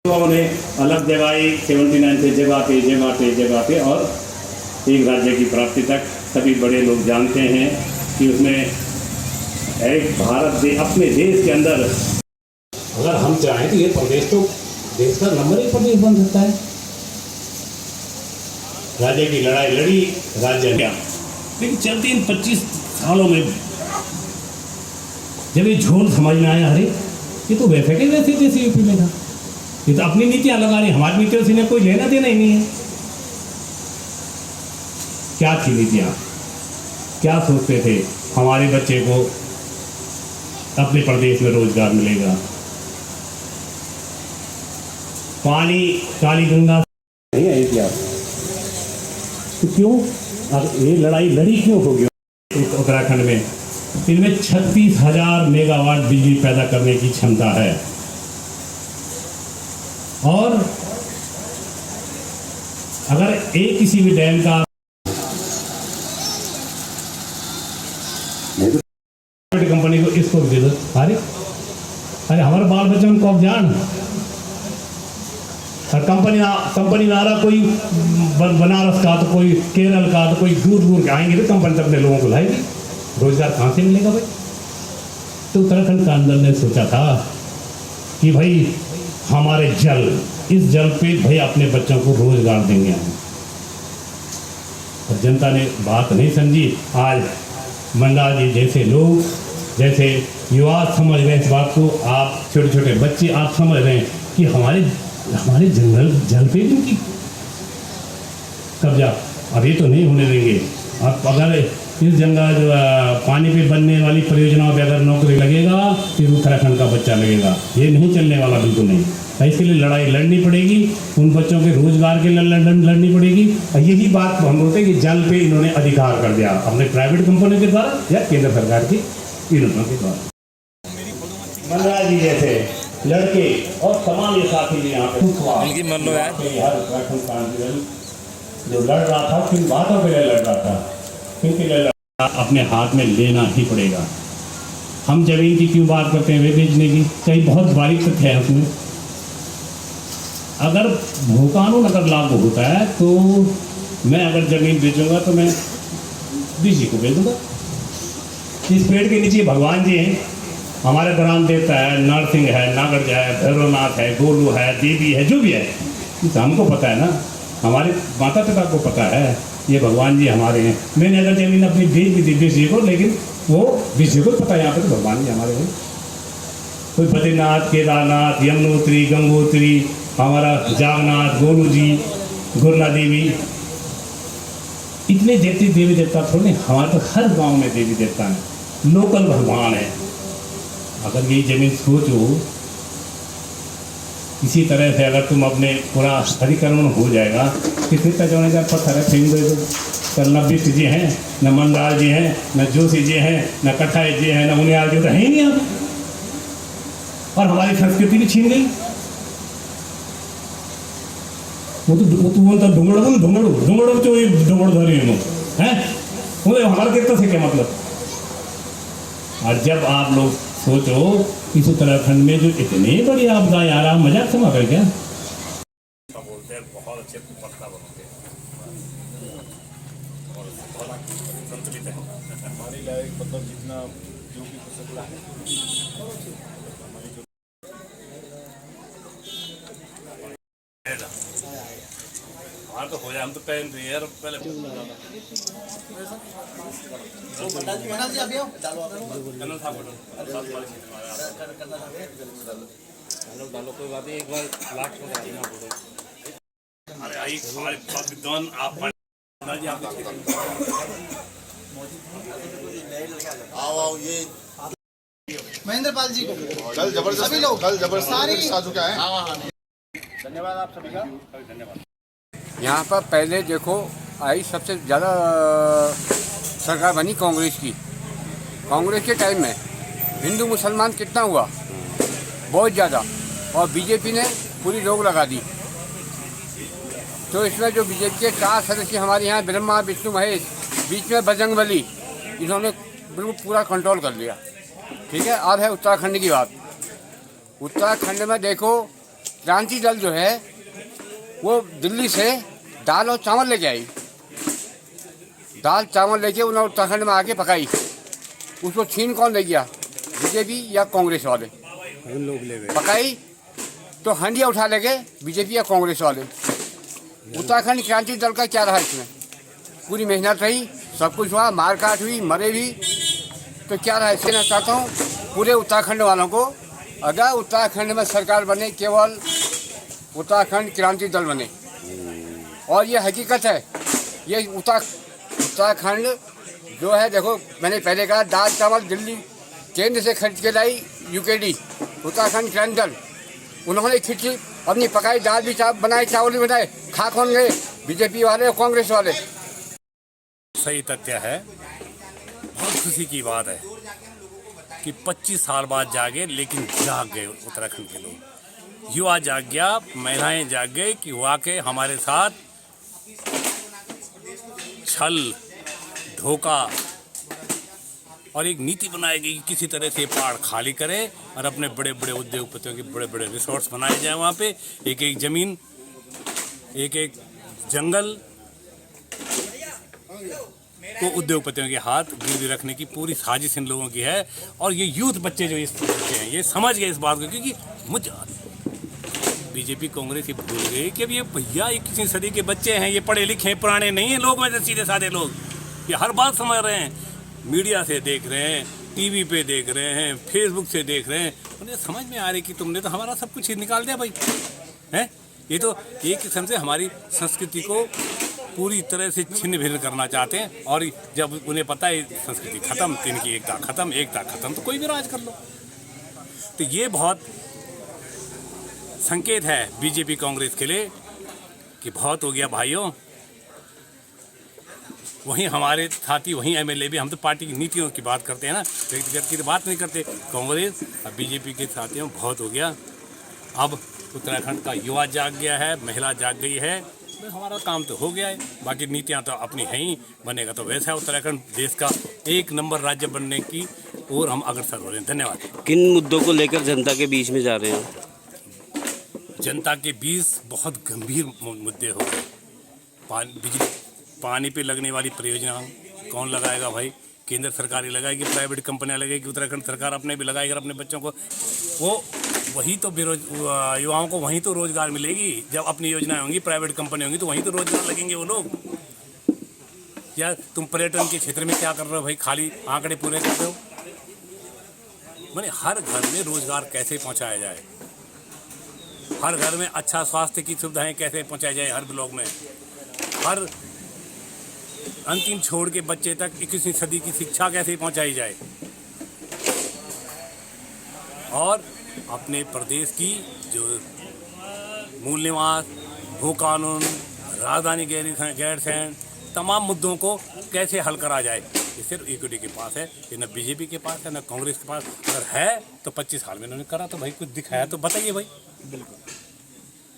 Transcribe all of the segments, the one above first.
उन्हें अलग जगाई 79 से जगह पे और एक राज्य की प्राप्ति तक सभी बड़े लोग जानते हैं कि उसमें एक अपने देश के अंदर अगर हम चाहें तो ये प्रदेश तो देश का नंबर 1 प्रदेश बन सकता है। राज्य की लड़ाई लड़ी राज्य क्या, लेकिन चलते इन 25 सालों में जब ये झोल समझ में आया, अरे ये तो वैसे के वैसे जैसे यूपी में था, ये तो अपनी नीतियां लगा रही, हमारी नीतियों से कोई लेना देना ही नहीं है। क्या थी नीतियां, क्या सोचते थे हमारे बच्चे को अपने प्रदेश में रोजगार मिलेगा, पानी काली गंगा नहीं है इतिहास, तो क्यों ये लड़ाई लड़ी क्यों होगी उत्तराखंड में? इनमें 36,000 मेगावाट बिजली पैदा करने की क्षमता है और अगर एक किसी भी डैम का कंपनी को इसको दे दो, अरे हमारे बाल बच्चों को अब जान कंपनी ना रहा, कोई बनारस का तो कोई केरल का तो कोई दूर के आएंगे तो कंपनी अपने लोगों को लाएगी, रोजगार कहाँ से मिलेगा भाई? तो उत्तराखंड का अंदर ने सोचा था कि भाई हमारे इस जल पे भाई अपने बच्चों को रोजगार देंगे हम, और जनता ने बात नहीं समझी। आज मंडा जी जैसे लोग, जैसे युवा समझ रहे हैं इस बात को, आप छोटे छोटे बच्चे आप समझ रहे हैं कि हमारे जल पे भी कब्जा अभी तो नहीं होने देंगे। आप अगर इस जो पानी पे बनने वाली परियोजनाओं पे अगर नौकरी लगेगा फिर उत्तराखंड का बच्चा लगेगा, ये नहीं चलने वाला बिल्कुल नहीं। इसके लिए लड़ाई लड़नी पड़ेगी, उन बच्चों के रोजगार के लिए लड़नी पड़ेगी। और यही बात हम बोलते हैं कि जल पे इन्होंने अधिकार कर दिया अपने प्राइवेट कंपनियों के द्वारा या केंद्र सरकार की योजनाओं के द्वारा। मनराज जी जैसे लड़के और तमाम ये साथी भी यहाँ पे हर उत्तराखंड क्रांति जो लड़ रहा था किन बातों के लिए लड़ रहा था, क्योंकि अपने हाथ में लेना ही पड़ेगा। हम जमीन की क्यों बात करते हैं वे बेचने की, कई बहुत बारीक तथ्य है उसमें। अगर भू कानून अगर लागू होता है तो मैं अगर जमीन बेचूंगा तो मैं बीजी को बेच दूंगा। इस पेड़ के नीचे भगवान जी हैं, हमारे ग्राम देवता है, नरसिंह है, नागरज है, भैरवनाथ है, गोलू है, देवी है, जो भी है हमको पता है ना, हमारे माता पिता को पता है, ये भगवान जी हमारे हैं। मैंने अगर जमीन अपनी बेच भी दी बीसी को, लेकिन वो बीसी को पता है यहाँ पे तो भगवान जी हमारे हैं। कोई बद्रीनाथ, केदारनाथ, यमुनोत्री, गंगोत्री, हमारा जागनाथ, गोलू जी, गुरला देवी, इतने देवी देवता थोड़े, हमारे तो हर गांव में देवी देवता हैं, लोकल भगवान है। अगर यही जमीन सोचो इसी तरह से अगर तुम अपने पूरा अधिकरण हो जाएगा, कितने तजोने का पत्थर है फेंक दे दो, कल न बिस्ट जी हैं, न मंडाल जी हैं, न जोशी जी हैं, न कठाई जी हैं, न उनियाल जी तो है ही नहीं यहाँ, और हमारी संस्कृति भी छीन गई। वो तो ढूंढो जो ये ढूंढ धरी हैं, हमारा कितना से क्या मतलब। और जब आप लोग सोचो इस उत्तराखंड में जो इतनी बड़ी आपदाएं आ रहा, मजाक समा कर क्या बोलते हैं, बहुत अच्छे पत्ता बनते हैं और बहुत संतुलित है हमारी लायक, मतलब जितना जो भी हो सकता है हमारा तो हो जाए, हम तो पहले डालो कोई बात नहीं, एक बार लाख में डालना पड़े। अरे आई हमारे विद्वान आप आओ ये महेंद्र पाल जी को कल जबरदस्त साधु क्या है। धन्यवाद आप सभी का, धन्यवाद। यहाँ पर पहले देखो आई सबसे ज़्यादा सरकार बनी कांग्रेस की। कांग्रेस के टाइम में हिंदू मुसलमान कितना हुआ, बहुत ज़्यादा, और बीजेपी ने पूरी रोक लगा दी। तो इसमें जो बीजेपी के 4 सदस्य हमारे यहाँ ब्रह्मा विष्णु महेश, बीच में बजरंगबली, इन्होंने बिल्कुल पूरा कंट्रोल कर लिया। ठीक है, अब है उत्तराखंड की बात। उत्तराखंड में देखो क्रांति दल जो है वो दिल्ली से दाल और चावल लेके आई। दाल चावल लेके उन्होंने उत्तराखंड में आके पकाई। उसको छीन कौन ले गया? बीजेपी या कांग्रेस वाले लोग ले गए। पकाई तो हंडिया उठा ले गए बीजेपी या कांग्रेस वाले। उत्तराखंड क्रांति दल का क्या रहा इसमें? पूरी मेहनत रही, सब कुछ हुआ, मारकाट हुई, मरे भी, तो क्या रहा? इससे मैं चाहता हूँ पूरे उत्तराखंड वालों को, अगर उत्तराखंड में सरकार बने केवल उत्तराखंड क्रांति दल बने। और ये हकीकत है, ये उत्तराखंड जो है, देखो मैंने पहले कहा दाल चावल दिल्ली केंद्र से खरीद के लाई यूकेडी, उत्तराखंड क्रांति दल, उन्होंने खिचड़ी अपनी पकाई, दाल भी बनाई, चावल भी बनाए, खा कौन गए? बीजेपी वाले और कांग्रेस वाले। सही तथ्य है, बहुत खुशी की बात है कि 25 साल बाद जागे, लेकिन जाग गए उत्तराखंड के लोग। युवा जाग गया, महिलाएं जाग गए कि वाकई हमारे साथ छल, धोखा और एक नीति बनाई गई कि किसी तरह से पहाड़ खाली करे और अपने बड़े बड़े उद्योगपतियों के बड़े बड़े रिसोर्ट्स बनाए जाए। वहाँ पे एक एक जमीन, एक एक जंगल को उद्योगपतियों के हाथ गिरवी रखने की पूरी साजिश इन लोगों की है। और ये यूथ बच्चे जो इस बच्चे हैं, ये समझ गए इस बात को, क्योंकि मुझे बीजेपी कांग्रेस ये भूल गई कि अब ये भैया 21वीं सदी के बच्चे हैं, ये पढ़े लिखे पुराने नहीं हैं लोग, में सीधे साधे लोग, ये हर बात समझ रहे हैं, मीडिया से देख रहे हैं, टीवी पे देख रहे हैं, फेसबुक से देख रहे हैं। उन्हें समझ में आ रही कि तुमने तो हमारा सब कुछ ही निकाल दिया भाई, हैं? ये तो एक किस्म से हमारी संस्कृति को पूरी तरह से छिन्न भिन्न करना चाहते हैं। और जब उन्हें पता है संस्कृति खत्म, तो इनकी एकता खत्म, तो कोई भी राज कर लो। तो ये बहुत संकेत है बीजेपी कांग्रेस के लिए कि बहुत हो गया भाइयों। वहीं हमारे साथी, वहीं एमएलए भी, हम तो पार्टी की नीतियों की बात करते हैं ना, व्यक्तिगत की तो बात नहीं करते। कांग्रेस और बीजेपी के साथियों बहुत हो गया। अब उत्तराखंड का युवा जाग गया है, महिला जाग गई है, तो हमारा काम तो हो गया है। बाकी नीतियां तो अपनी हैं ही, बनेगा तो वैसा है। उत्तराखंड देश का 1 नंबर राज्य बनने की ओर हम अग्रसर हो रहे हैं। धन्यवाद। किन मुद्दों को लेकर जनता के बीच में जा रहे हैं? जनता के बीच बहुत गंभीर मुद्दे हो गए। पानी पे लगने वाली परियोजना कौन लगाएगा भाई? केंद्र सरकार ही लगाएगी, प्राइवेट कंपनियां लगेगी, उत्तराखंड सरकार अपने भी लगाएगी और अपने बच्चों को, वो वही तो युवाओं को वहीं तो रोजगार मिलेगी। जब अपनी योजनाएं होंगी, प्राइवेट कंपनी होंगी, तो वहीं तो रोजगार लगेंगे वो लोग। या तुम पर्यटन के क्षेत्र में क्या कर रहे हो भाई? खाली आंकड़े पूरे कर रहे हो। मैंने हर घर में रोजगार कैसे पहुंचाया जाए, हर घर में अच्छा स्वास्थ्य की सुविधाएं कैसे पहुंचाई जाए, हर ब्लॉक में, हर अंतिम छोड़ के बच्चे तक 21वीं सदी की शिक्षा कैसे पहुंचाई जाए, और अपने प्रदेश की जो मूल निवास, भू कानून, राजधानी गैरसैंण, तमाम मुद्दों को कैसे हल करा जाए। ये सिर्फ ईक्विटी के पास है, ये न बीजेपी के पास है न कांग्रेस के पास। अगर है तो 25 साल में इन्होंने करा, तो भाई कुछ दिखाया तो बताइए भाई। बिल्कुल,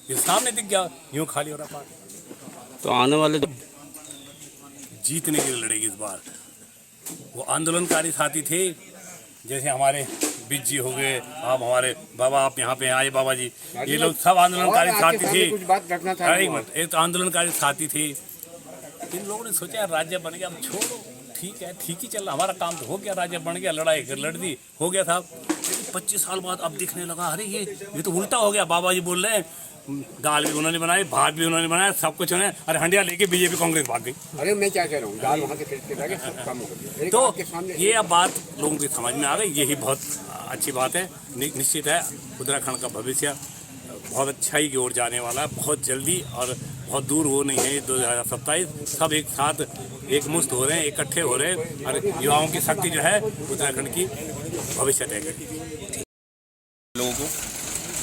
ये सामने दिख गया, यूँ खाली हो रहा पार्ट। तो आने वाले जीतने के लिए लड़ेगी इस बार। वो आंदोलनकारी साथी थे, जैसे हमारे बीच जी हो गए, आप हमारे बाबा, आप यहाँ पे आए बाबा जी, ये लोग सब आंदोलनकारी साथी थे। एक आंदोलनकारी साथी थे। इन लोगों ने सोचा राज्य बन गया, अब छोड़ो, ठीक है, ठीक ही चल रहा, हमारा काम तो हो गया, राज्य बन गया, लड़ाई लड़ दी, हो गया था। 25 साल बाद अब दिखने लगा, अरे ये तो उल्टा हो गया। बाबा जी बोल रहे हैं दाल भी उन्होंने बनाई, भात भी उन्होंने बनाया, सब कुछ उन्होंने, अरे हंडिया लेके बीजेपी कांग्रेस भाग गई। अरे मैं क्या कह रहा हूँ, दाल वहाँ के सब काम हो गया। तो ये अब बात लोगों की समझ में आ गई, यही बहुत अच्छी बात है। निश्चित है उत्तराखंड का भविष्य बहुत अच्छाई की ओर जाने वाला है, बहुत जल्दी, और बहुत दूर वो नहीं है। 2027 सब एक साथ एक मुश्त हो रहे हैं, इकट्ठे हो रहे हैं, और युवाओं की शक्ति जो है उत्तराखंड की भविष्य तय करेगी। लोगों को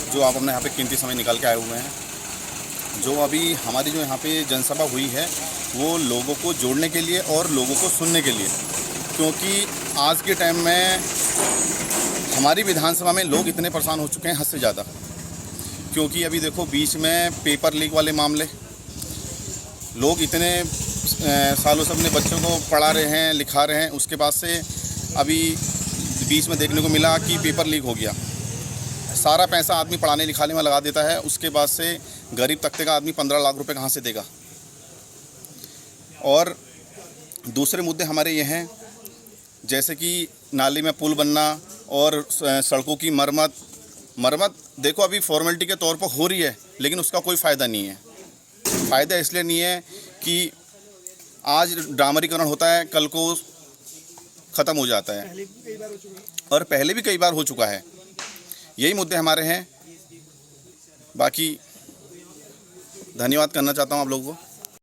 जो आप अपने यहाँ पे कीमती समय निकाल के आए हुए हैं, जो अभी हमारी जो यहाँ पे जनसभा हुई है वो लोगों को जोड़ने के लिए और लोगों को सुनने के लिए, क्योंकि आज के टाइम में हमारी विधानसभा में लोग इतने परेशान हो चुके हैं हद से ज़्यादा। क्योंकि अभी देखो बीच में पेपर लीक वाले मामले, लोग इतने सालों से अपने बच्चों को पढ़ा रहे हैं, लिखा रहे हैं, उसके बाद से अभी बीच में देखने को मिला कि पेपर लीक हो गया। सारा पैसा आदमी पढ़ाने लिखाने में लगा देता है, उसके बाद से गरीब तबके का आदमी 15 लाख रुपए कहाँ से देगा। और दूसरे मुद्दे हमारे ये हैं, जैसे कि नाली में पुल बनना और सड़कों की मरम्मत देखो अभी फॉर्मेलिटी के तौर पर हो रही है, लेकिन उसका कोई फ़ायदा नहीं है। फ़ायदा इसलिए नहीं है कि आज डामरीकरण होता है, कल को ख़त्म हो जाता है, और पहले भी कई बार हो चुका है। यही मुद्दे हमारे हैं। बाकी धन्यवाद करना चाहता हूँ आप लोगों को।